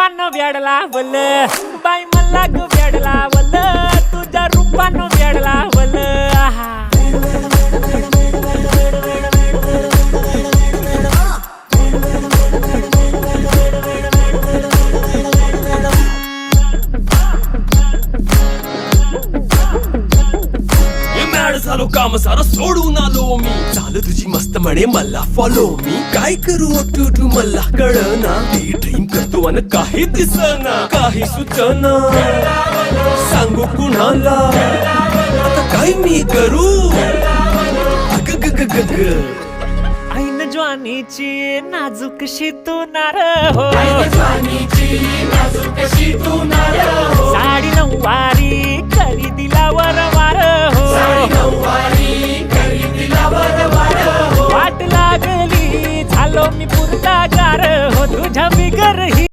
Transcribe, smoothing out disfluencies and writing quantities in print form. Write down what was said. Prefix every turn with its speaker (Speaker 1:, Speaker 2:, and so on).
Speaker 1: रूपानं वेड लावल बाई मला ग वेड लावल तुझ्या रूपानं वेड लावल
Speaker 2: झालो काम सारं सोडून आलो मी चाल तुझी मस्त म्हणे मला फॉलो मी काय करू टू मला कळना ड्रीम करतो आणि काही दिसना काही सुचना सांगू कुणाला आता काय मी करू
Speaker 1: ऐन ज्वानीची नाजूकशी तू नार हो साडी नऊवारी करी दिलावर वार हो वाट लागली झालो मी पुरता गार हो तुझ्या बिगर ही